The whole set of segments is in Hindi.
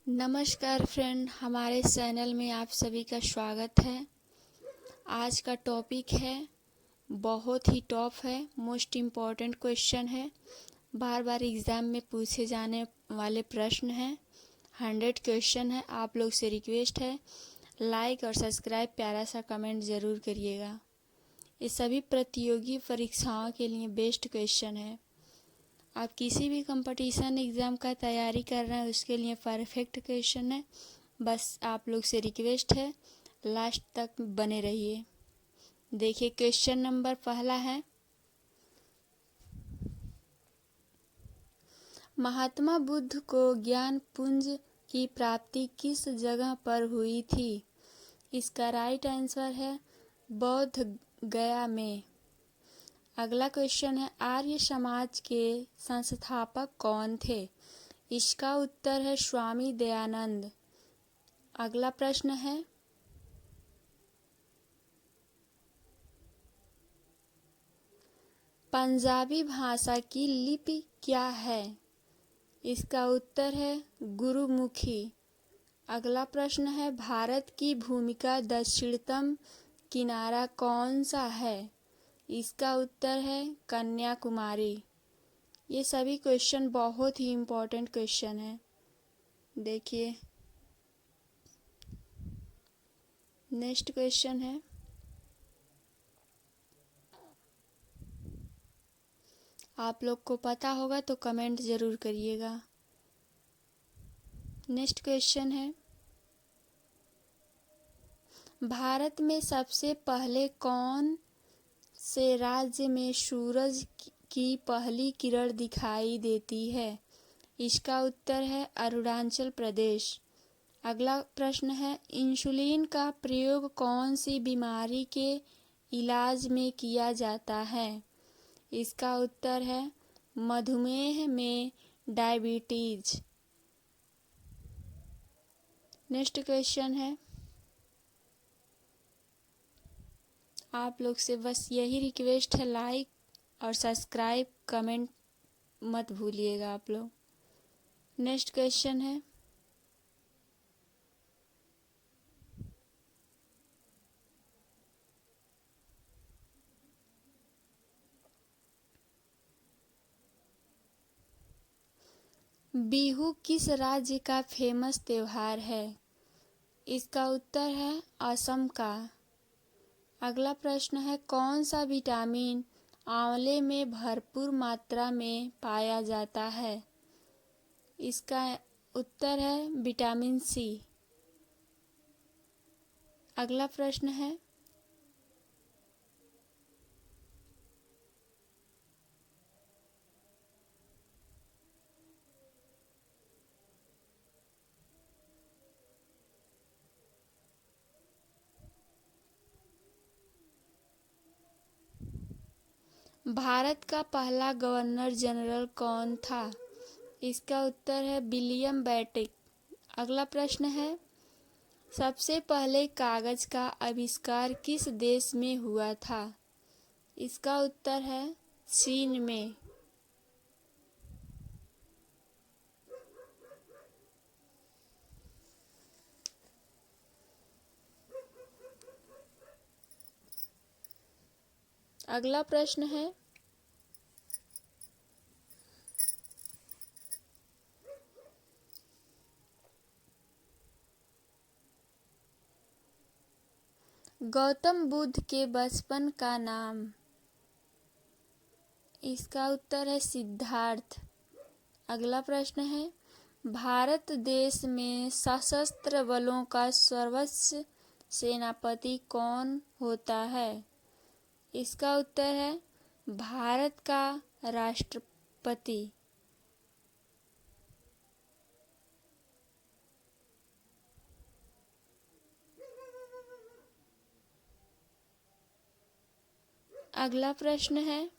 नमस्कार फ्रेंड, हमारे चैनल में आप सभी का स्वागत है। आज का टॉपिक है, बहुत ही टॉप है, मोस्ट इम्पॉर्टेंट क्वेश्चन है, बार बार एग्ज़ाम में पूछे जाने वाले प्रश्न हैं। 100 क्वेश्चन है। आप लोग से रिक्वेस्ट है, लाइक और सब्सक्राइब, प्यारा सा कमेंट ज़रूर करिएगा। ये सभी प्रतियोगी परीक्षाओं के लिए बेस्ट क्वेश्चन है। आप किसी भी कंपटीशन एग्ज़ाम का तैयारी कर रहे हैं उसके लिए परफेक्ट क्वेश्चन है। बस आप लोग से रिक्वेस्ट है, लास्ट तक बने रहिए। देखिए, क्वेश्चन नंबर पहला है, महात्मा बुद्ध को ज्ञान पुंज की प्राप्ति किस जगह पर हुई थी? इसका राइट आंसर है बौद्ध गया में। अगला क्वेश्चन है, आर्य समाज के संस्थापक कौन थे? इसका उत्तर है स्वामी दयानंद। अगला प्रश्न है, पंजाबी भाषा की लिपि क्या है? इसका उत्तर है गुरुमुखी। अगला प्रश्न है, भारत की भूमिका दक्षिणतम किनारा कौन सा है? इसका उत्तर है कन्याकुमारी। ये सभी क्वेश्चन बहुत ही इम्पोर्टेंट क्वेश्चन है। देखिए, नेक्स्ट क्वेश्चन है, आप लोग को पता होगा तो कमेंट ज़रूर करिएगा। नेक्स्ट क्वेश्चन है, भारत में सबसे पहले कौन से राज्य में सूरज की पहली किरण दिखाई देती है? इसका उत्तर है अरुणाचल प्रदेश। अगला प्रश्न है, इंसुलिन का प्रयोग कौन सी बीमारी के इलाज में किया जाता है? इसका उत्तर है मधुमेह में डायबिटीज। नेक्स्ट क्वेश्चन है, आप लोग से बस यही रिक्वेस्ट है, लाइक और सब्सक्राइब कमेंट मत भूलिएगा आप लोग। नेक्स्ट क्वेश्चन है, बिहू किस राज्य का फेमस त्योहार है? इसका उत्तर है असम का। अगला प्रश्न है, कौन सा विटामिन आंवले में भरपूर मात्रा में पाया जाता है? इसका उत्तर है विटामिन सी। अगला प्रश्न है, भारत का पहला गवर्नर जनरल कौन था? इसका उत्तर है विलियम बेंटिक। अगला प्रश्न है, सबसे पहले कागज का आविष्कार किस देश में हुआ था? इसका उत्तर है चीन में। अगला प्रश्न है, गौतम बुद्ध के बचपन का नाम? इसका उत्तर है सिद्धार्थ। अगला प्रश्न है, भारत देश में सशस्त्र बलों का सर्वोच्च सेनापति कौन होता है? इसका उत्तर है भारत का राष्ट्रपति। अगला प्रश्न है,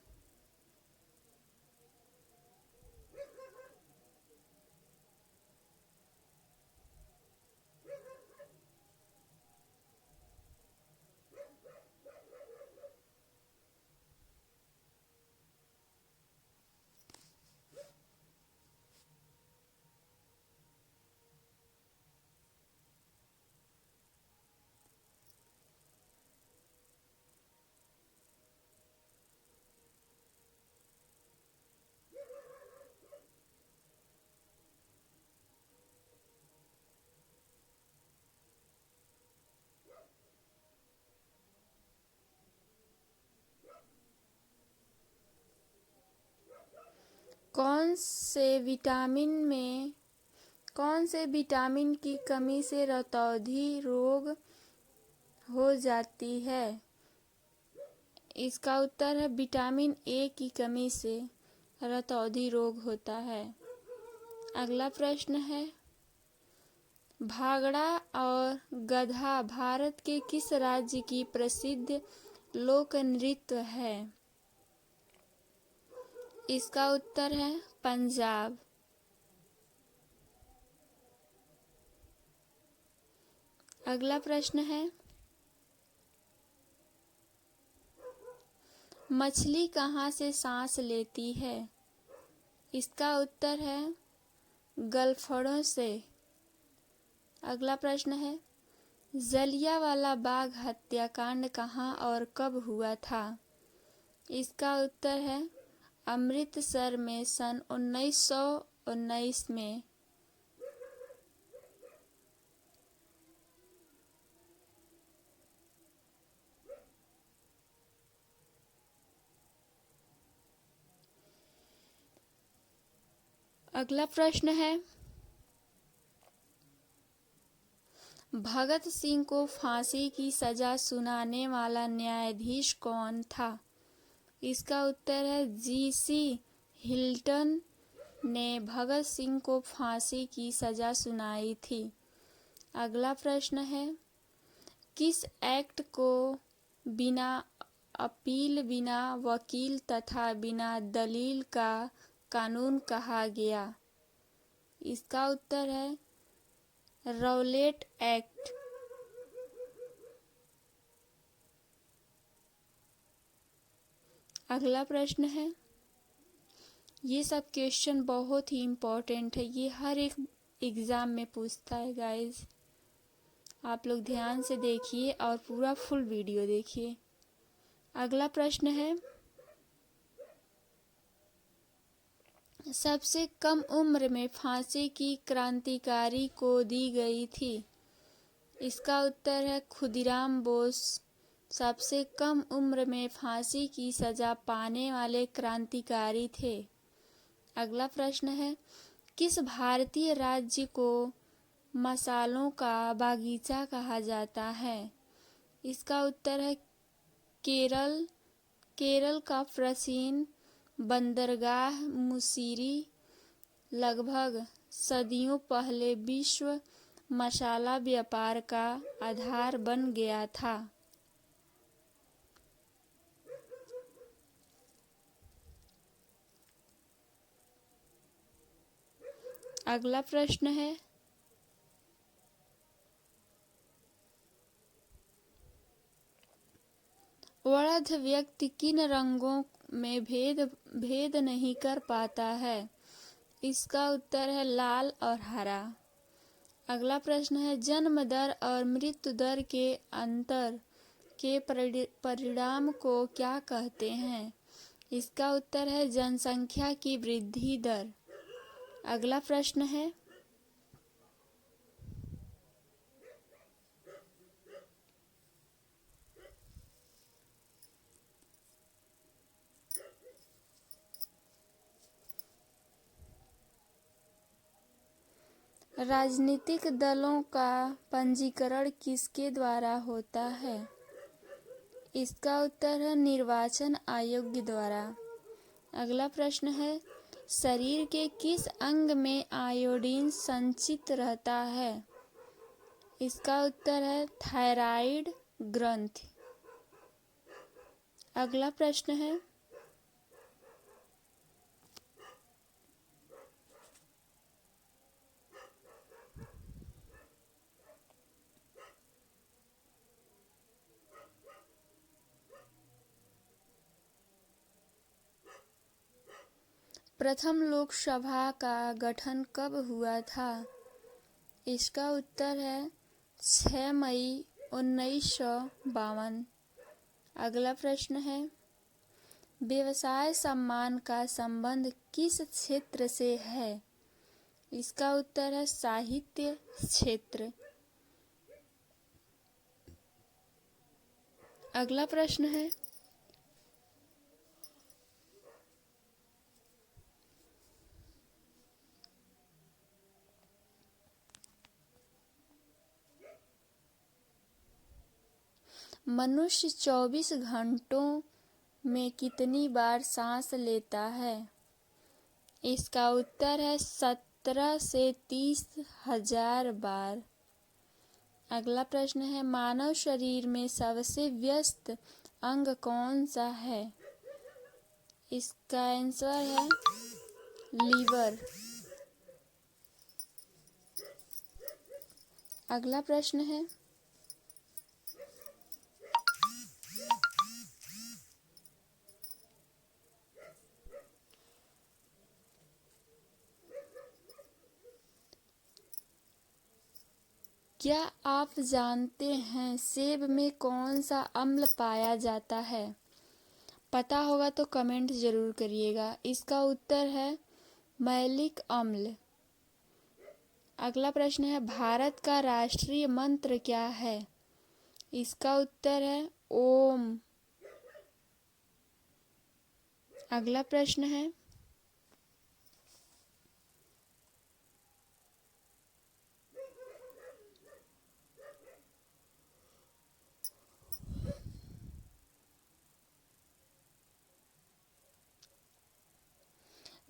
कौन से विटामिन की कमी से रतौंधी रोग हो जाती है? इसका उत्तर है विटामिन ए की कमी से रतौंधी रोग होता है। अगला प्रश्न है, भांगड़ा और गधा भारत के किस राज्य की प्रसिद्ध लोक नृत्य है? इसका उत्तर है पंजाब। अगला प्रश्न है, मछली कहाँ से सांस लेती है? इसका उत्तर है गलफड़ों से। अगला प्रश्न है, जलियांवाला बाग हत्याकांड कहाँ और कब हुआ था? इसका उत्तर है अमृतसर में सन 1919 में। अगला प्रश्न है, भगत सिंह को फांसी की सजा सुनाने वाला न्यायाधीश कौन था? इसका उत्तर है जी.सी. हिल्टन ने भगत सिंह को फांसी की सजा सुनाई थी। अगला प्रश्न है, किस एक्ट को बिना अपील, बिना वकील तथा बिना दलील का कानून कहा गया? इसका उत्तर है रौलेट एक्ट। अगला प्रश्न है, ये सब क्वेश्चन बहुत ही इम्पोर्टेंट है, ये हर एक एग्ज़ाम में पूछता है गाइस। आप लोग ध्यान से देखिए और पूरा फुल वीडियो देखिए। अगला प्रश्न है, सबसे कम उम्र में फांसी की क्रांतिकारी को दी गई थी? इसका उत्तर है खुदीराम बोस सबसे कम उम्र में फांसी की सजा पाने वाले क्रांतिकारी थे। अगला प्रश्न है, किस भारतीय राज्य को मसालों का बागीचा कहा जाता है? इसका उत्तर है केरल। केरल का प्राचीन बंदरगाह मुसिरी लगभग सदियों पहले विश्व मसाला व्यापार का आधार बन गया था। अगला प्रश्न है, वृद्ध व्यक्ति किन रंगों में भेद नहीं कर पाता है? इसका उत्तर है लाल और हरा। अगला प्रश्न है, जन्म दर और मृत्यु दर के अंतर के परिणाम को क्या कहते हैं? इसका उत्तर है जनसंख्या की वृद्धि दर। अगला प्रश्न है, राजनीतिक दलों का पंजीकरण किसके द्वारा होता है? इसका उत्तर है निर्वाचन आयोग द्वारा। अगला प्रश्न है, शरीर के किस अंग में आयोडीन संचित रहता है? इसका उत्तर है थायराइड ग्रंथि। अगला प्रश्न है, प्रथम लोकसभा का गठन कब हुआ था? इसका उत्तर है 6 मई 1952। अगला प्रश्न है, व्यवसाय सम्मान का संबंध किस क्षेत्र से है? इसका उत्तर है साहित्य क्षेत्र। अगला प्रश्न है, मनुष्य 24 घंटों में कितनी बार सांस लेता है? इसका उत्तर है 17 से 30,000 बार। अगला प्रश्न है, मानव शरीर में सबसे व्यस्त अंग कौन सा है? इसका आंसर है लीवर। अगला प्रश्न है, क्या आप जानते हैं सेब में कौन सा अम्ल पाया जाता है? पता होगा तो कमेंट जरूर करिएगा। इसका उत्तर है मैलिक अम्ल। अगला प्रश्न है, भारत का राष्ट्रीय मंत्र क्या है? इसका उत्तर है ओम। अगला प्रश्न है,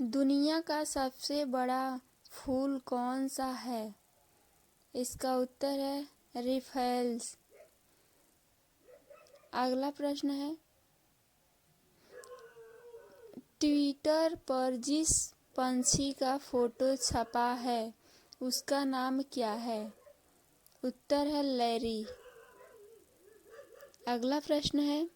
दुनिया का सबसे बड़ा फूल कौन सा है? इसका उत्तर है रिफेल्स। अगला प्रश्न है, ट्विटर पर जिस पंछी का फोटो छपा है उसका नाम क्या है? उत्तर है लैरी। अगला प्रश्न है,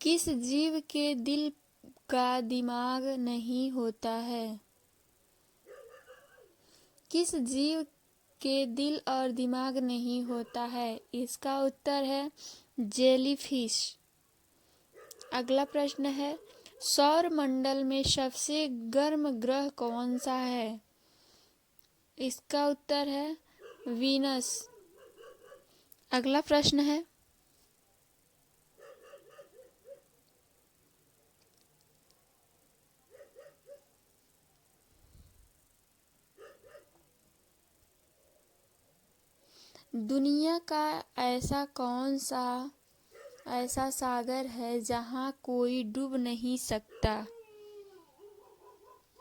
किस जीव के दिल का दिमाग नहीं होता है? किस जीव के दिल और दिमाग नहीं होता है? इसका उत्तर है जेलीफिश। अगला प्रश्न है, सौर मंडल में सबसे गर्म ग्रह कौन सा है? इसका उत्तर है वीनस। अगला प्रश्न है, दुनिया का ऐसा सागर है जहाँ कोई डूब नहीं सकता?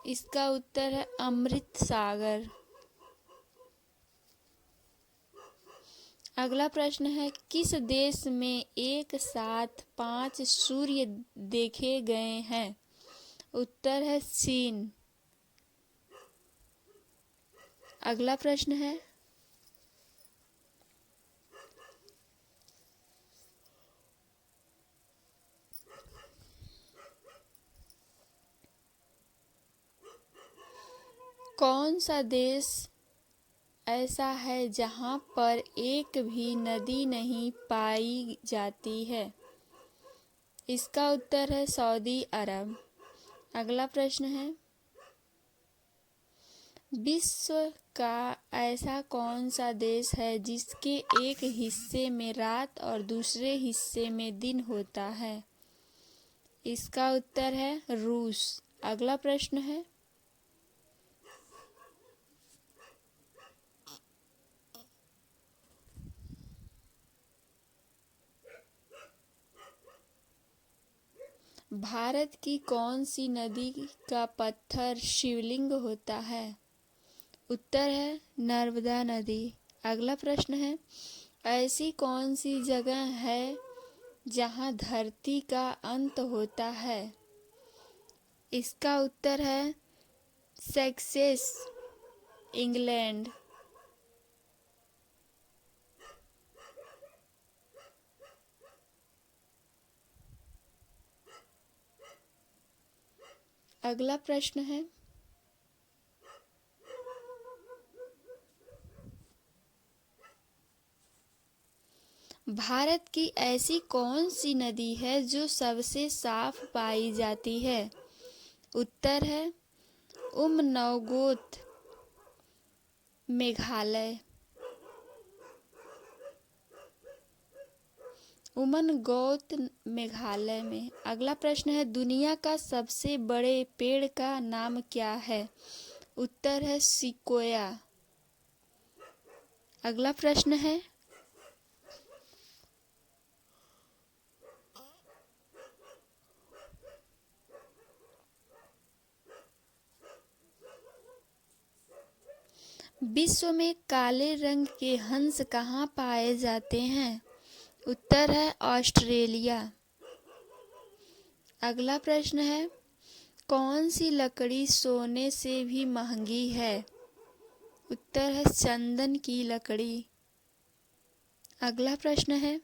इसका उत्तर है अमृत सागर। अगला प्रश्न है, किस देश में एक साथ 5 सूर्य देखे गए हैं? उत्तर है चीन। अगला प्रश्न है, कौन सा देश ऐसा है जहाँ पर एक भी नदी नहीं पाई जाती है? इसका उत्तर है सऊदी अरब। अगला प्रश्न है, विश्व का ऐसा कौन सा देश है जिसके एक हिस्से में रात और दूसरे हिस्से में दिन होता है? इसका उत्तर है रूस। अगला प्रश्न है, भारत की कौन सी नदी का पत्थर शिवलिंग होता है? उत्तर है नर्मदा नदी। अगला प्रश्न है, ऐसी कौन सी जगह है जहाँ धरती का अंत होता है? इसका उत्तर है सेक्सेस, इंग्लैंड। अगला प्रश्न है, भारत की ऐसी कौन सी नदी है जो सबसे साफ पाई जाती है? उत्तर है उमनगोत, मेघालय। उमनगौत मेघालय में। अगला प्रश्न है, दुनिया का सबसे बड़े पेड़ का नाम क्या है? उत्तर है सिकोया। अगला प्रश्न है, विश्व में काले रंग के हंस कहाँ पाए जाते हैं? उत्तर है ऑस्ट्रेलिया। अगला प्रश्न है, कौन सी लकड़ी सोने से भी महंगी है? उत्तर है चंदन की लकड़ी। अगला प्रश्न है,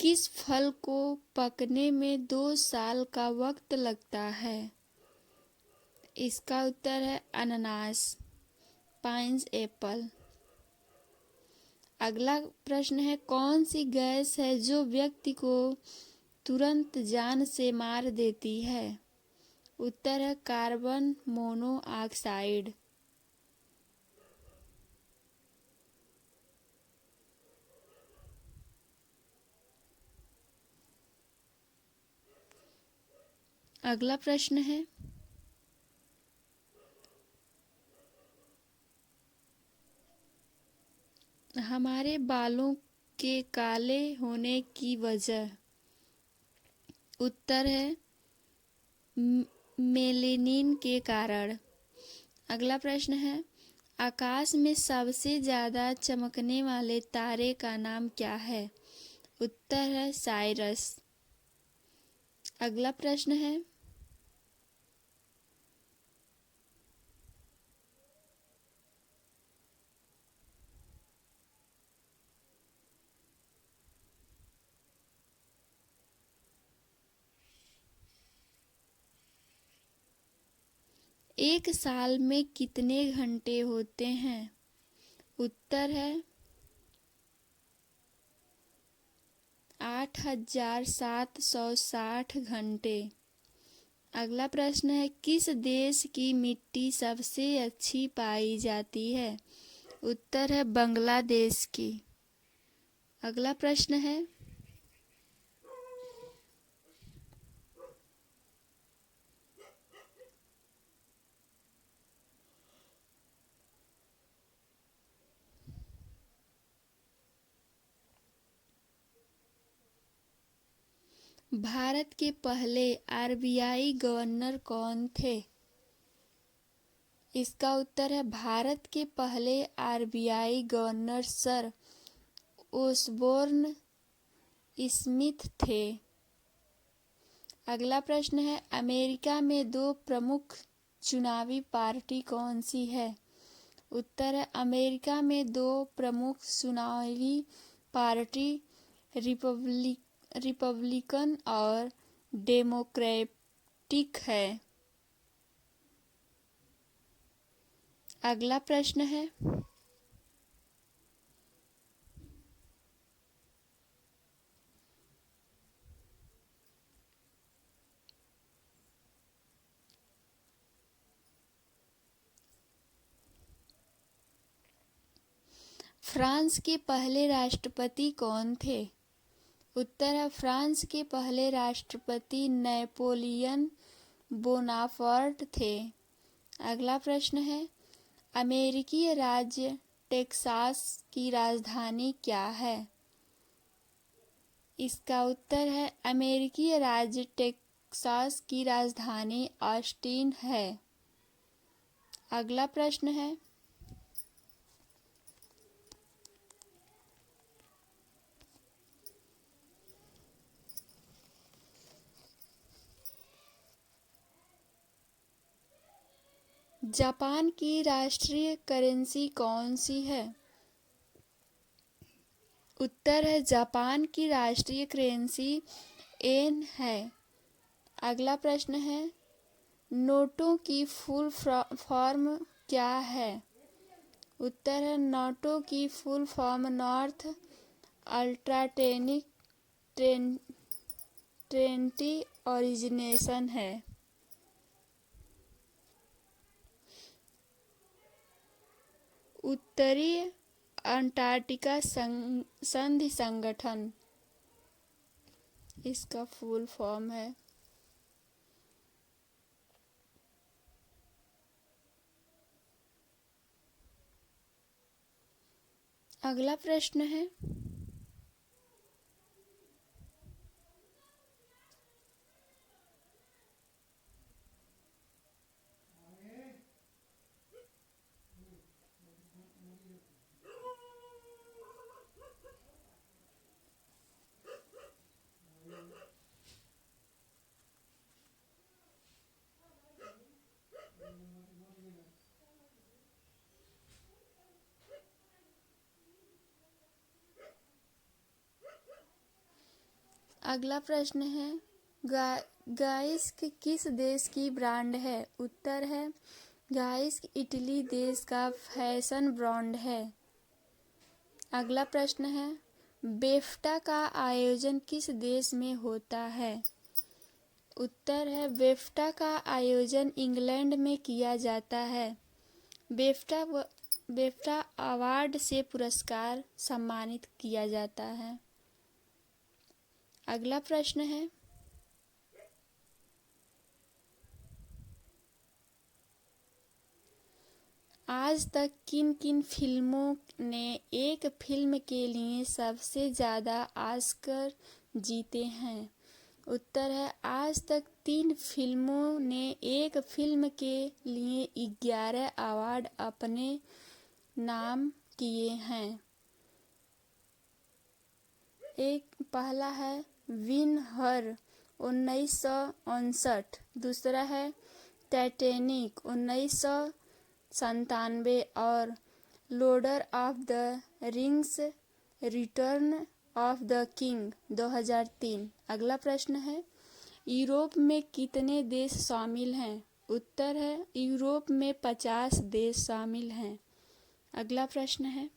किस फल को पकने में 2 साल का वक्त लगता है? इसका उत्तर है अनानास, पाइन एप्पल। अगला प्रश्न है, कौन सी गैस है जो व्यक्ति को तुरंत जान से मार देती है? उत्तर है कार्बन मोनोऑक्साइड। अगला प्रश्न है, हमारे बालों के काले होने की वजह? उत्तर है मेलेनिन के कारण। अगला प्रश्न है, आकाश में सबसे ज्यादा चमकने वाले तारे का नाम क्या है? उत्तर है साइरस। अगला प्रश्न है, एक साल में कितने घंटे होते हैं? उत्तर है 8,760 घंटे। अगला प्रश्न है, किस देश की मिट्टी सबसे अच्छी पाई जाती है? उत्तर है बांग्लादेश की। अगला प्रश्न है, भारत के पहले आरबीआई गवर्नर कौन थे? इसका उत्तर है भारत के पहले RBI governor sir Osborne Smith थे। अगला प्रश्न है, अमेरिका में 2 प्रमुख चुनावी पार्टी कौन सी है? उत्तर है अमेरिका में 2 प्रमुख चुनावी पार्टी रिपब्लिकन और डेमोक्रेटिक है। अगला प्रश्न है, फ्रांस के पहले राष्ट्रपति कौन थे? उत्तर है फ्रांस के पहले राष्ट्रपति नेपोलियन बोनापार्ट थे। अगला प्रश्न है, अमेरिकी राज्य टेक्सास की राजधानी क्या है? इसका उत्तर है अमेरिकी राज्य टेक्सास की राजधानी ऑस्टिन है। अगला प्रश्न है, जापान की राष्ट्रीय करेंसी कौन सी है? उत्तर है जापान की राष्ट्रीय करेंसी येन है। अगला प्रश्न है, नोटों की फुल फॉर्म क्या है? उत्तर है नाटो की full form North Atlantic treaty organisation है। उत्तरी अंटार्कटिका संधि संगठन इसका फुल फॉर्म है। अगला प्रश्न है अगला प्रश्न है गाइस्क किस देश की ब्रांड है। उत्तर है गाइस्क इटली देश का फैशन ब्रांड है। अगला प्रश्न है बेफ्टा का आयोजन किस देश में होता है। उत्तर है बेफ्टा का आयोजन इंग्लैंड में किया जाता है। बेफ्टा अवार्ड से पुरस्कार सम्मानित किया जाता है। अगला प्रश्न है आज तक किन किन फिल्मों ने एक फिल्म के लिए सबसे ज़्यादा ऑस्कर जीते हैं। उत्तर है आज तक 3 फिल्मों ने एक फिल्म के लिए 11 अवार्ड अपने नाम किए हैं। एक पहला है विन हर 1959, दूसरा है टाइटैनिक 1997 और Lord of the rings return of the king 2003। अगला प्रश्न है यूरोप में कितने देश शामिल हैं। उत्तर है यूरोप में 50 देश शामिल हैं। अगला प्रश्न है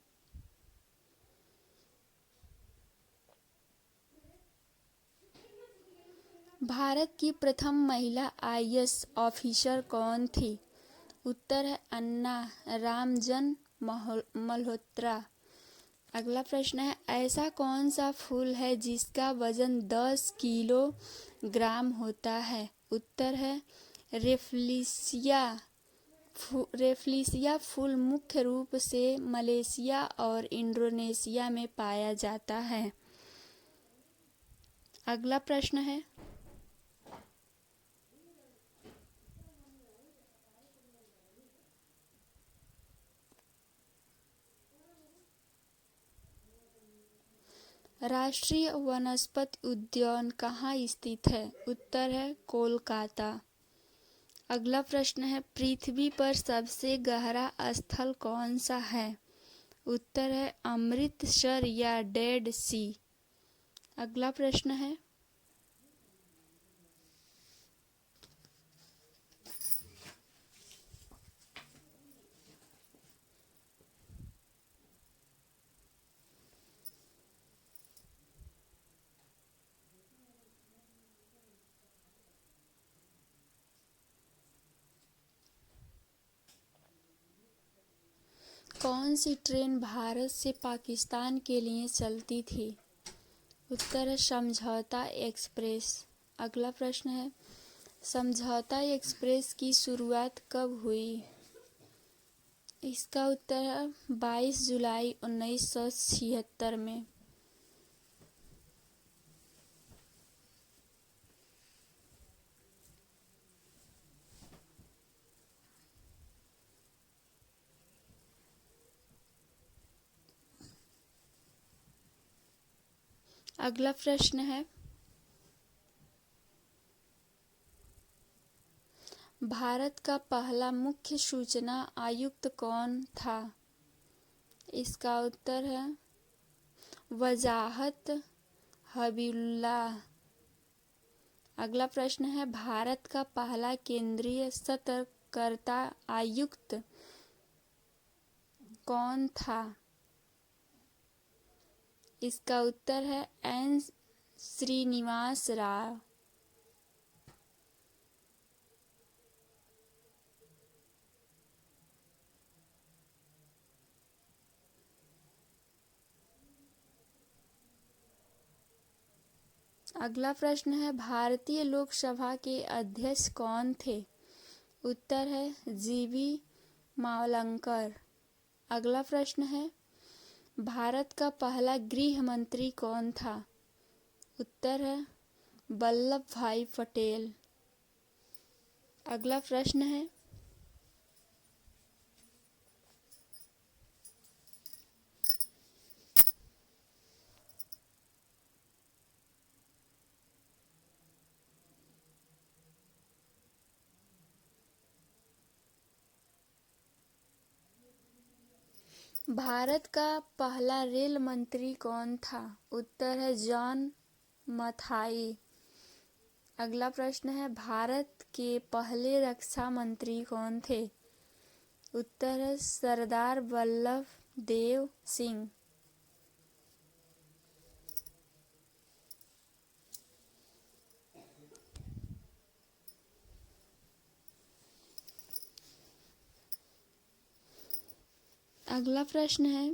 भारत की प्रथम महिला IAS ऑफिसर कौन थी। उत्तर है अन्ना रामजन मल्होत्रा। अगला प्रश्न है ऐसा कौन सा फूल है जिसका वजन 10 किलोग्राम होता है। उत्तर है रेफ्लिसिया फूल मुख्य रूप से मलेशिया और इंडोनेशिया में पाया जाता है। अगला प्रश्न है राष्ट्रीय वनस्पति उद्यान कहाँ स्थित है। उत्तर है कोलकाता। अगला प्रश्न है पृथ्वी पर सबसे गहरा स्थल कौन सा है। उत्तर है अमृतसर या डेड सी। अगला प्रश्न है कौन सी ट्रेन भारत से पाकिस्तान के लिए चलती थी। उत्तर है समझौता एक्सप्रेस। अगला प्रश्न है समझौता एक्सप्रेस की शुरुआत कब हुई। इसका उत्तर है 22 जुलाई 1976 में। अगला प्रश्न है भारत का पहला मुख्य सूचना आयुक्त कौन था। इसका उत्तर है वजाहत हबीबुल्लाह। अगला प्रश्न है भारत का पहला केंद्रीय सतर्कता आयुक्त कौन था? इसका उत्तर है एन श्रीनिवास राव। अगला प्रश्न है भारतीय लोकसभा के अध्यक्ष कौन थे? उत्तर है जीवी मावलंकर। अगला प्रश्न है भारत का पहला गृह मंत्री कौन था? उत्तर है वल्लभ भाई पटेल। अगला प्रश्न है भारत का पहला रेल मंत्री कौन था? उत्तर है जॉन मथाई। अगला प्रश्न है भारत के पहले रक्षा मंत्री कौन थे? उत्तर है सरदार वल्लभ देव सिंह। अगला प्रश्न है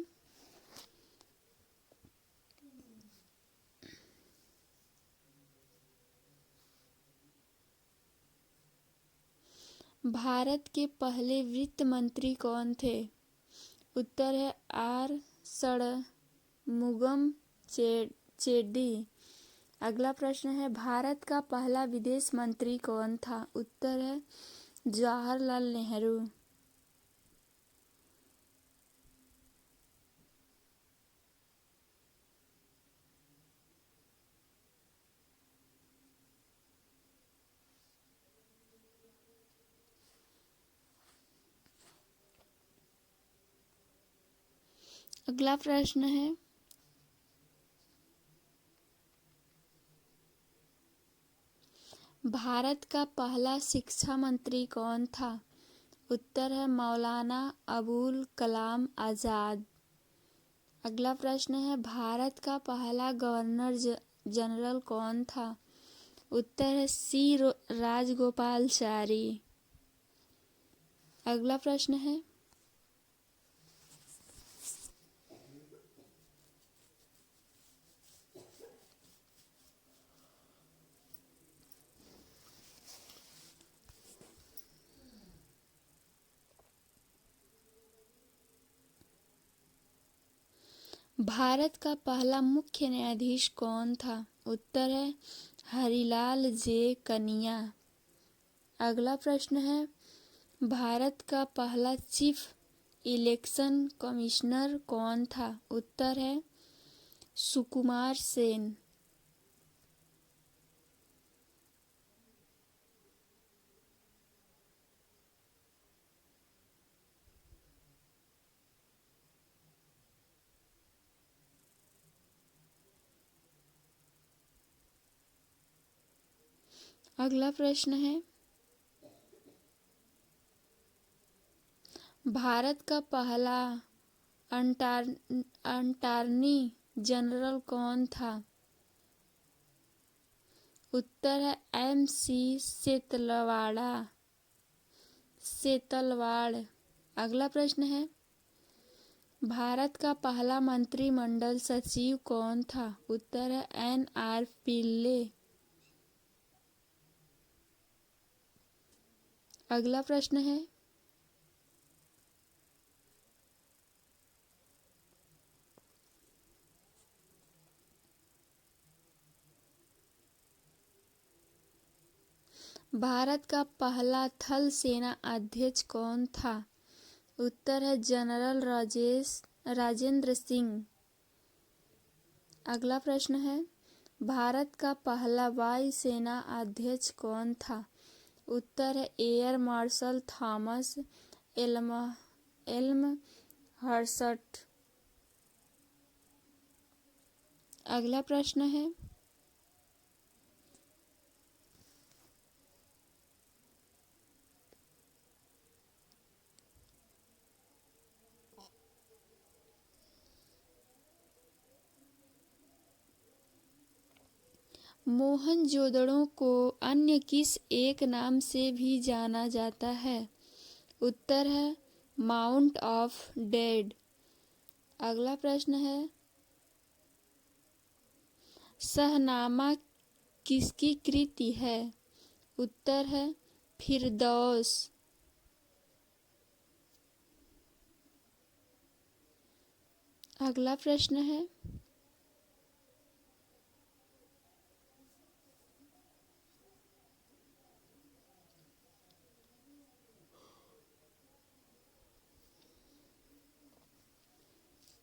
भारत के पहले वित्त मंत्री कौन थे? उत्तर है आर षणमुगम चेट्टी। अगला प्रश्न है भारत का पहला विदेश मंत्री कौन था? उत्तर है जवाहरलाल नेहरू। अगला प्रश्न है भारत का पहला शिक्षा मंत्री कौन था? उत्तर है मौलाना अबुल कलाम आजाद। अगला प्रश्न है भारत का पहला गवर्नर जनरल कौन था? उत्तर है सी राजगोपालाचारी। अगला प्रश्न है भारत का पहला मुख्य न्यायाधीश कौन था? उत्तर है हरिलाल जे कनिया। अगला प्रश्न है भारत का पहला चीफ इलेक्शन कमिश्नर कौन था? उत्तर है सुकुमार सेन। अगला प्रश्न है भारत का पहला अटॉर्नी जनरल कौन था? उत्तर है MC सेतलवाड़। अगला प्रश्न है भारत का पहला मंत्रिमंडल सचिव कौन था? उत्तर है NR पिल्ले। अगला प्रश्न है भारत का पहला थल सेना अध्यक्ष कौन था? उत्तर है जनरल राजेंद्र सिंह। अगला प्रश्न है भारत का पहला वायु सेना अध्यक्ष कौन था? उत्तर है एयर मार्शल थॉमस एल्महर्स्ट। अगला प्रश्न है मोहनजोदड़ो को अन्य किस एक नाम से भी जाना जाता है? उत्तर है माउंट ऑफ डेड। अगला प्रश्न है, शहनामा किसकी कृति है? उत्तर है फिरदौस। अगला प्रश्न है,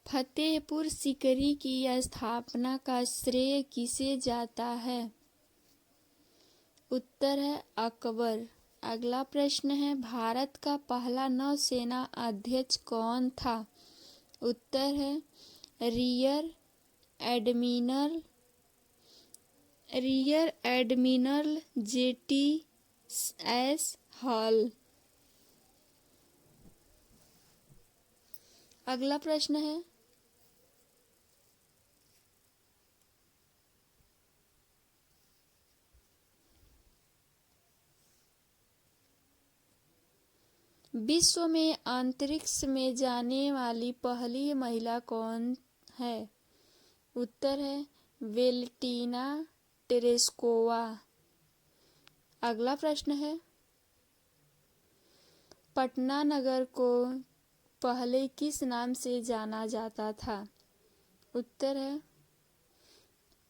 फतेहपुर सीकरी की स्थापना का श्रेय किसे जाता है? उत्तर है अकबर। अगला प्रश्न है, भारत का पहला नौसेना अध्यक्ष कौन था? उत्तर है रियर एडमिरल JTS हॉल। अगला प्रश्न है, विश्व में अंतरिक्ष में जाने वाली पहली महिला कौन है? उत्तर है वेलेंटिना तेरेस्कोवा। अगला प्रश्न है, पटना नगर को पहले किस नाम से जाना जाता था? उत्तर है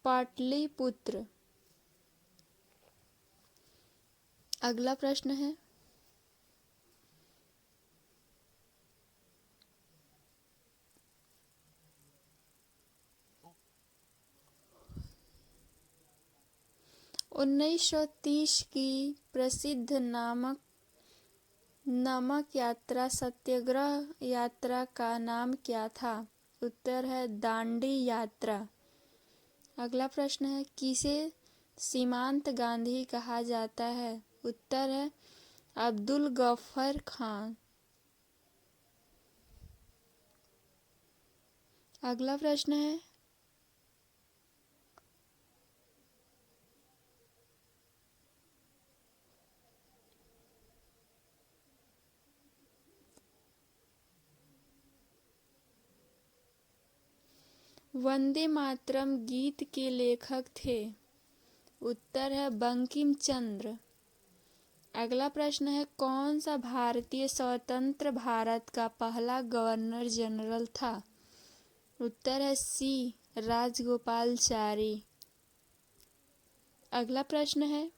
पाटलिपुत्र। अगला प्रश्न है, उन्नीस 1930 की प्रसिद्ध नमक यात्रा सत्याग्रह यात्रा का नाम क्या था? उत्तर है दांडी यात्रा। अगला प्रश्न है, किसे सीमांत गांधी कहा जाता है? उत्तर है अब्दुल गफ्फार खान। अगला प्रश्न है, वंदे मातरम गीत के लेखक थे? उत्तर है बंकिम चंद्र। अगला प्रश्न है, कौन सा भारतीय स्वतंत्र भारत का पहला गवर्नर जनरल था? उत्तर है सी राजगोपालाचारी। अगला प्रश्न है,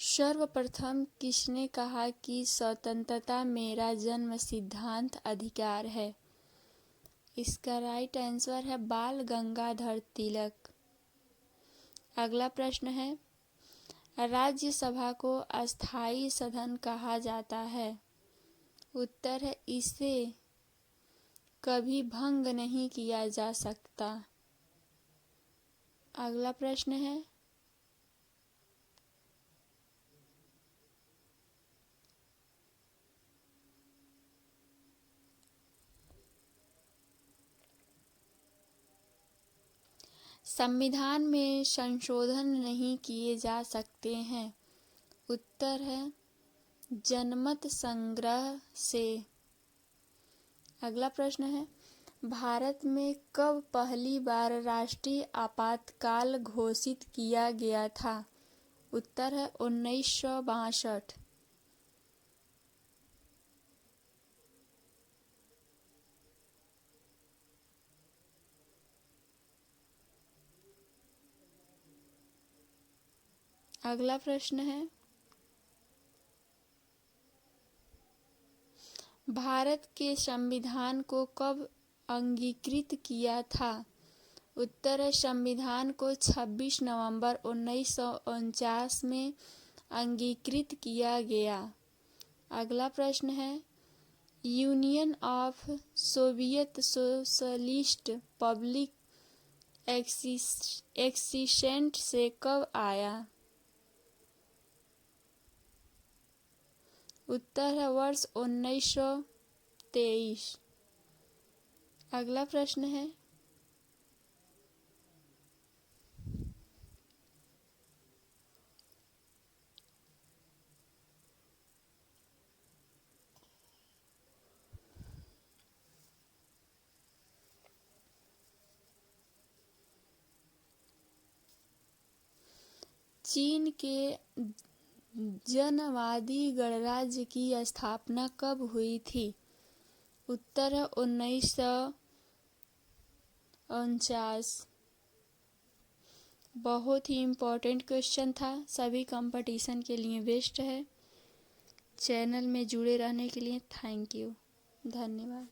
सर्वप्रथम किसने कहा कि स्वतंत्रता मेरा जन्म सिद्धांत अधिकार है? इसका राइट आंसर है बाल गंगाधर तिलक। अगला प्रश्न है, राज्यसभा को अस्थायी सदन कहा जाता है? उत्तर है इसे कभी भंग नहीं किया जा सकता। अगला प्रश्न है, संविधान में संशोधन नहीं किए जा सकते हैं? उत्तर है जनमत संग्रह से। अगला प्रश्न है, भारत में कब पहली बार राष्ट्रीय आपातकाल घोषित किया गया था? उत्तर है 1962। अगला प्रश्न है, भारत के संविधान को कब अंगीकृत किया था? उत्तर है संविधान को 26 नवंबर 1949 में अंगीकृत किया गया। अगला प्रश्न है, union of Soviet socialist public existent से कब आया? उत्तर है वर्ष 1923। अगला प्रश्न है, चीन के जनवादी गणराज्य की स्थापना कब हुई थी? उत्तर है 1949। बहुत ही इम्पोर्टेंट क्वेश्चन था, सभी कंपटीशन के लिए बेस्ट है। चैनल में जुड़े रहने के लिए थैंक यू, धन्यवाद।